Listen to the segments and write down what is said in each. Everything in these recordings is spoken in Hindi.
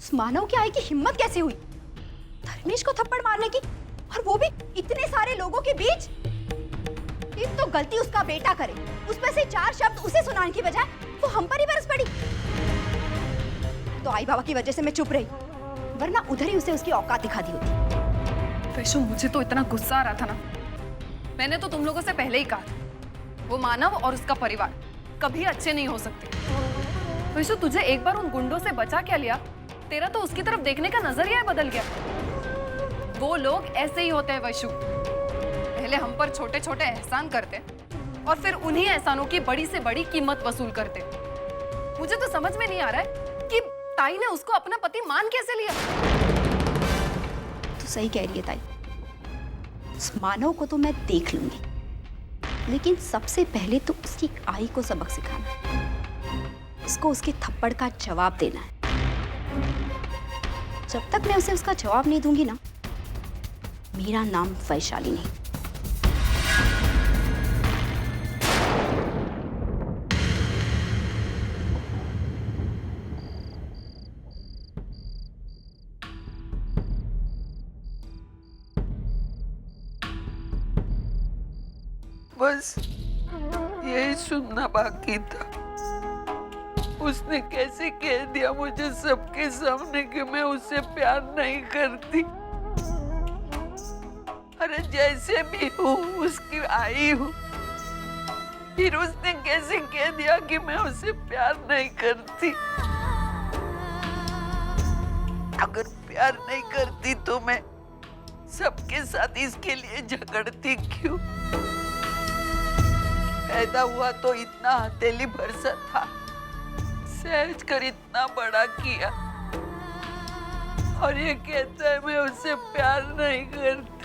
उस मानव की आई की हिम्मत कैसे हुई धर्मेश को थप्पड़ मारने की, और वो भी इतने सारे लोगों के बीच? एक तो गलती उसका बेटा करे, उसमें से 4 शब्द उसे सुनाने की बजाय वो हम पर ही बरस पड़ी। तो आई बाबा की वजह से मैं चुप रही, वरना उधर ही उसे उसकी औकात दिखा दी होती। वैशु, मुझे तो इतना गुस्सा आ रहा था ना, मैंने तो तुम लोगों से पहले ही कहा था, वो मानव और उसका परिवार कभी अच्छे नहीं हो सकते। वैशु, तुझे एक बार उन गुंडों से बचा क्या लिया, तेरा तो उसकी तरफ देखने का नजरिया बदल गया। वो लोग ऐसे ही होते हैं वैशु, पहले हम पर छोटे छोटे एहसान करते और फिर उन्हीं एहसानों की बड़ी से बड़ी कीमत वसूल करते। मुझे तो समझ में नहीं आ रहा है कि ताई ने उसको अपना पति मान कैसे लिया। तो सही कह रही है ताई, उस मानव को तो मैं देख लूंगी, लेकिन सबसे पहले तो उसकी आई को सबक सिखाना है, उसको उसके थप्पड़ का जवाब देना है। जब तक मैं उसे उसका जवाब नहीं दूंगी ना, मेरा नाम वैशाली नहीं। बस यही सुनना बाकी था। उसने कैसे कह दिया मुझे सबके सामने कि मैं उससे प्यार नहीं करती। अरे जैसे भी हूँ उसकी आई हूँ, फिर उसने कैसे कह दिया कि मैं उसे प्यार नहीं करती। अगर प्यार नहीं करती तो मैं सबके साथ इसके लिए झगड़ती क्यों? पैदा हुआ तो इतना हथेली भर सा था, सहज कर इतना बड़ा किया, और ये कहता है मैं उससे प्यार नहीं करती।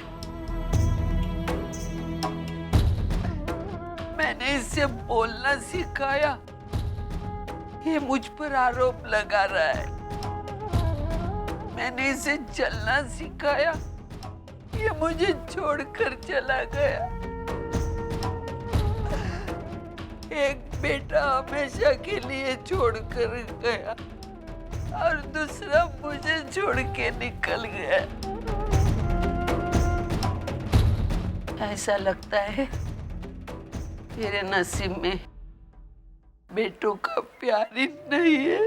मैंने इससे बोलना सिखाया, ये मुझ पर आरोप लगा रहा है। मैंने इसे चलना सिखाया, ये मुझे छोड़कर चला गया। एक बेटा हमेशा के लिए छोड़कर गया और दूसरा मुझे छोड़ के निकल गया। ऐसा लगता है मेरे नसीब में बेटों का प्यार ही नहीं है।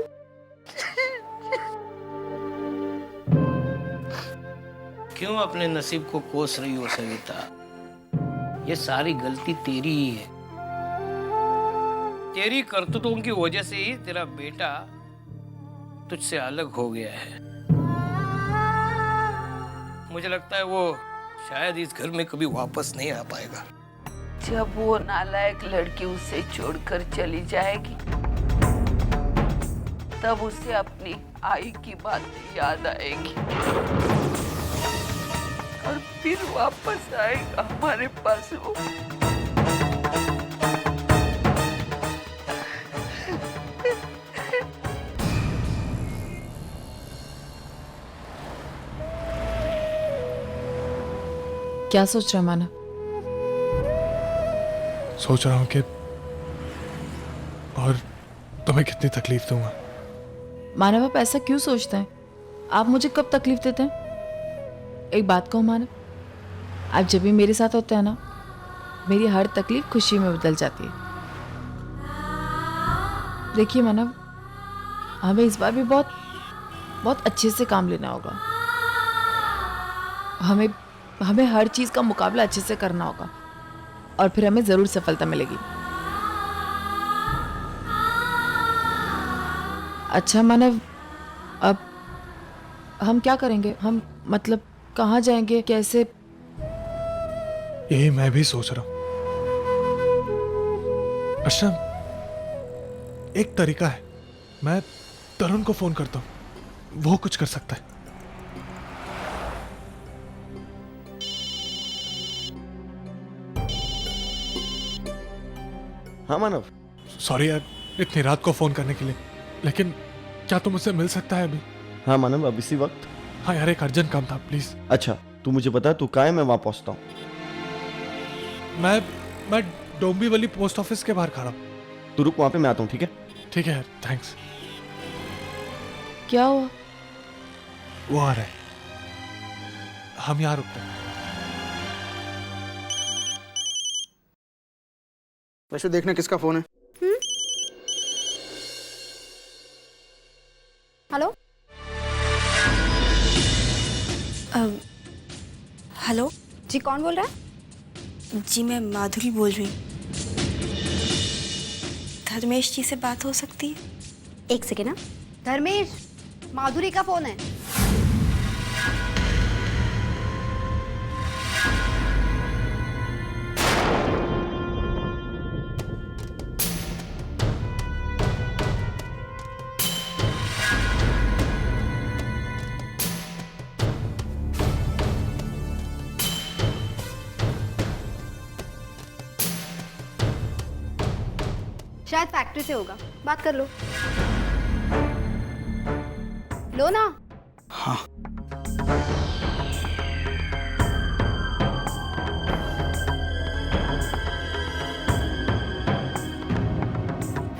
क्यों अपने नसीब को कोस रही हो सविता? ये सारी गलती तेरी ही है। तेरी करतूतों की वजह से ही तेरा बेटा तुझसे अलग हो गया है। मुझे लगता है वो शायद इस घर में कभी वापस नहीं आ पाएगा। जब वो नालायक लड़की उसे छोड़कर चली जाएगी, तब उसे अपनी आई की बात याद आएगी और फिर वापस आएगा हमारे पास वो। क्या सोच रहा मानव? सोच रहा हूँ कि और तुम्हें कितनी तकलीफ दूंगा। मानव, आप ऐसा क्यों सोचते हैं? आप मुझे कब तकलीफ देते हैं? एक बात कहूँ मानव, आप जब भी मेरे साथ होते हैं ना, मेरी हर तकलीफ खुशी में बदल जाती है। देखिए मानव, हमें इस बार भी बहुत बहुत अच्छे से काम लेना होगा। हमें हर चीज का मुकाबला अच्छे से करना होगा और फिर हमें जरूर सफलता मिलेगी। अच्छा मानव, अब हम क्या करेंगे? हम मतलब कहाँ जाएंगे, कैसे? यही मैं भी सोच रहा हूँ। अच्छा, एक तरीका है, मैं तरुण को फोन करता हूँ, वो कुछ कर सकता है। हाँ मानव। सॉरी यार, इतनी रात को फोन करने के लिए, लेकिन क्या तुम मुझसे मिल सकता है अभी? हाँ मानव, अब इसी वक्त? हाँ यार, एक अर्जेंट काम था, प्लीज। अच्छा, तू मुझे बता तू कहाँ है, मैं वहां पहुंचता हूँ। मैं डोंबिवली पोस्ट ऑफिस के बाहर खड़ा हूँ। तू रुक, वहां पे मैं आता हूँ, ठीक है? ठीक है यार, थैंक्स। क्या हुआ? वो आ रहे हैं, हम यहाँ रुकते हैं। वैसे देखना किसका फोन है। हेलो हेलो जी, कौन बोल रहा है? जी, मैं माधुरी बोल रही हूँ। धर्मेश जी से बात हो सकती है? एक सेकेंड ना। धर्मेश, माधुरी का फोन है। शायद फैक्ट्री से होगा, बात कर लो। लो ना। हाँ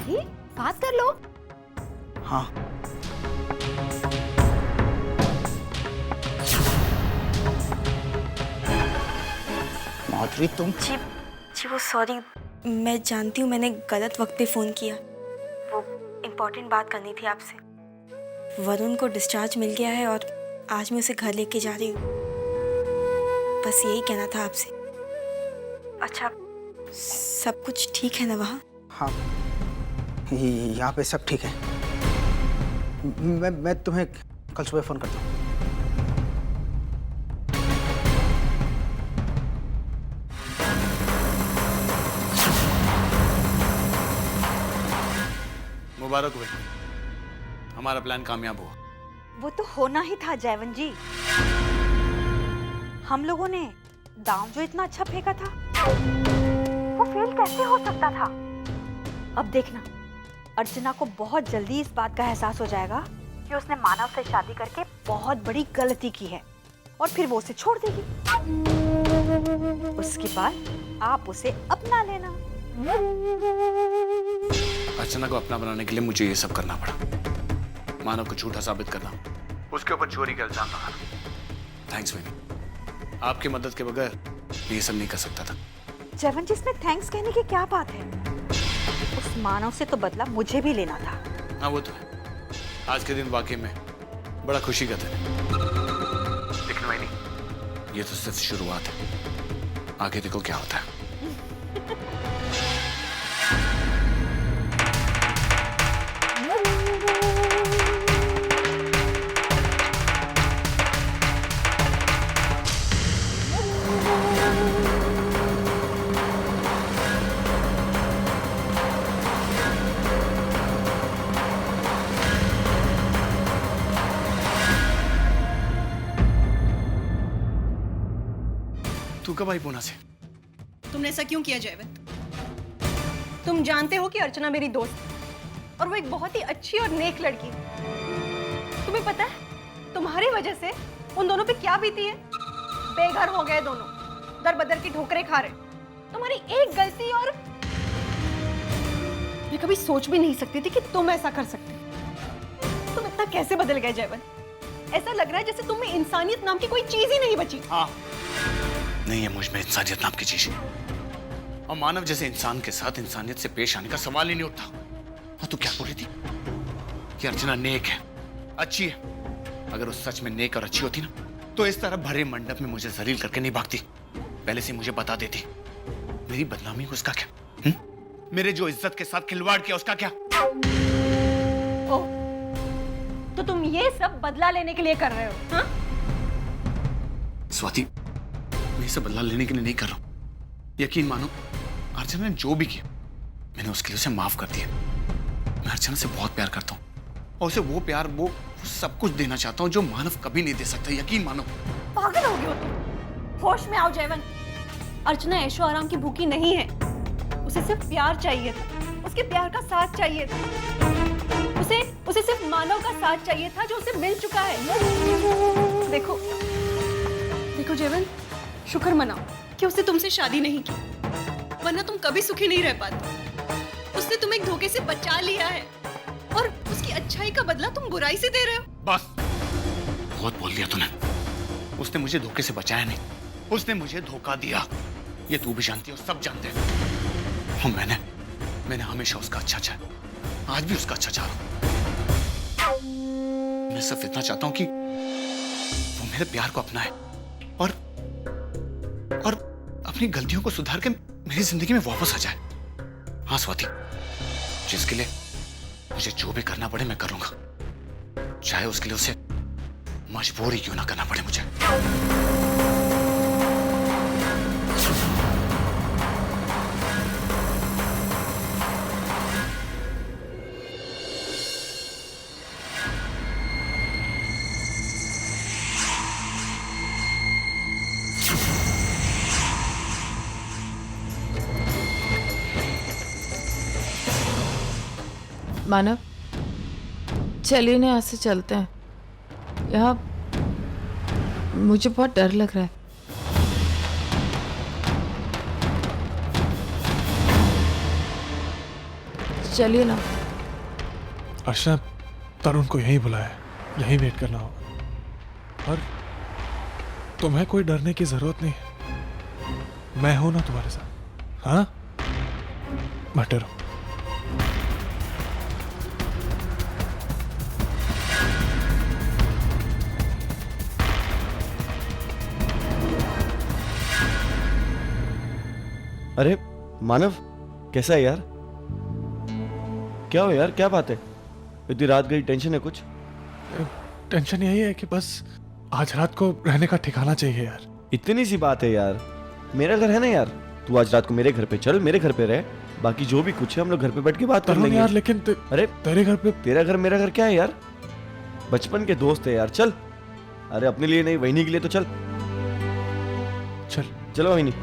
ये, बात कर लो। हाँ माधुरी तुम। जी जी, वो सॉरी, मैं जानती हूँ मैंने गलत वक्त पे फ़ोन किया। वो इम्पोर्टेंट बात करनी थी आपसे। वरुण को डिस्चार्ज मिल गया है और आज मैं उसे घर लेके जा रही हूँ। बस यही कहना था आपसे। अच्छा, सब कुछ ठीक है ना वहाँ? हाँ यहाँ पे सब ठीक है। मैं तुम्हें कल सुबह फ़ोन करता हूँ। मुबारक हुए, हमारा प्लान कामयाब हुआ। वो तो होना ही था जयवंत जी। हम लोगों ने दांव जो इतना अच्छा फेंका था, वो फेल कैसे हो सकता था? अब देखना, अर्चना को बहुत जल्दी इस बात का एहसास हो जाएगा कि उसने मानव से शादी करके बहुत बड़ी गलती की है और फिर वो उसे छोड़ देगी। उसके बाद आप उसे अपना लेना। अर्चना को अपना बनाने के लिए मुझे ये सब करना पड़ा। मानव को झूठा साबित करना, उसके ऊपर चोरी का इल्जाम लगाना। थैंक्स बेबी, आपकी मदद के बगैर मैं ये सब नहीं कर सकता था। जयवंत जी, इसमें थैंक्स कहने की क्या बात है? उस मानव से तो बदला मुझे भी लेना था। हाँ वो तो है। आज के दिन वाकई में बड़ा खुशी का दिन है। लेकिन वही नहीं, ये तो सिर्फ शुरुआत है। आगे देखो क्या होता है। तू कब आई पूना से? तुमने ऐसा क्यों किया जयवंत? तुम जानते हो कि अर्चना मेरी दोस्त है और वो एक बहुत ही अच्छी और नेक लड़की है। तुम्हें पता है तुम्हारी वजह से उन दोनों पे क्या बीती है? बेघर हो गए दोनों, दर बदर की ठोकरें खा रहे। तुम्हारी एक गलती और मैं कभी सोच भी नहीं सकती थी कि तुम ऐसा कर सकते। तुम इतना कैसे बदल गए जयवंत? ऐसा लग रहा है जैसे तुम में इंसानियत नाम की कोई चीज ही नहीं बची। हाँ, नहीं है मुझ में इंसानियत नाम की चीज, और मानव जैसे इंसान के साथ इंसानियत से पेश आने का सवाल ही नहीं उठता। और तू क्या बोल रही थी कि अर्चना नेक है, अच्छी है? अगर वो सच में नेक और अच्छी होती ना, तो इस तरह भरे मंडप में मुझे जलील करके नहीं भागती, पहले से मुझे बता देती। मेरी बदनामी को उसका क्या? मेरे जो इज्जत के साथ खिलवाड़ किया उसका क्या? ओ, तो तुम ये सब बदला लेने के लिए कर रहे हो? हाँ? स्वाति, मैं इसे बदला लेने के लिए नहीं कर रहा हूं। यकीन मानो, अर्चना ने जो भी किया मैंने उसके लिए उसे माफ कर दिया। मैं अर्चना से बहुत प्यार करता हूँ और उसे वो प्यार, वो सब कुछ देना चाहता हूँ जो मानव कभी नहीं दे सकता। यकीन मानो। पागल हो गए हो तुम? होश में आओ जयवंत। अर्चना ऐशो आराम की भूखी नहीं है। उसे सिर्फ प्यार चाहिए था, उसके प्यार का साथ चाहिए था। उसे सिर्फ मानव का साथ चाहिए था जो उसे मिल चुका है। देखो जयवंत, शुक्र मनाओ कि उसने तुमसे शादी नहीं की, वरना तुम कभी सुखी नहीं रह पाते। उसने तुम्हें एक धोखे से बचा लिया है और उसकी अच्छाई का बदला तुम बुराई से दे रहे हो। बस, बहुत बोल दिया तूने। उसने मुझे धोखे से बचाया नहीं, उसने मुझे धोखा दिया। ये तू भी जानती है और सब जानते हैं। और मैंने हमेशा उसका अच्छा चाहा, आज भी उसका अच्छा चाह रहा हूं। मैं सिर्फ इतना चाहता हूं कि वो मेरे प्यार को अपनाए और अपनी गलतियों को सुधार के मेरी जिंदगी में वापस आ जाए। हाँ स्वाति, जिसके लिए मुझे जो भी करना पड़े मैं करूंगा, चाहे उसके लिए उसे मजबूर ही क्यों ना करना पड़े मुझे। मानव, चलिए ना, यहाँ से चलते हैं। यहाँ मुझे बहुत डर लग रहा है। चलिए ना। अर्चना, तरुण को यहीं बुलाया है, यहीं वेट करना होगा। और तुम्हें कोई डरने की जरूरत नहीं है, मैं हूं ना तुम्हारे साथ। हाँ, मत डरो। अरे मानव, कैसा है यार? क्या हो यार, क्या बात है? इतनी रात गई, टेंशन है कुछ? टेंशन यही है कि बस आज रात को रहने का ठिकाना चाहिए यार। इतनी सी बात है यार, मेरा घर है ना यार। तू आज रात को मेरे घर पे चल, मेरे घर पे रह, बाकी जो भी कुछ है हम लोग घर पे बैठ के बात कर लेंगे यार। लेकिन अरे तेरे घर पे, तेरा घर मेरा घर क्या है यार? बचपन के दोस्त है यार, चल। अरे अपने लिए नहीं, वहीनी के लिए तो चल। चल चलो वहीनी।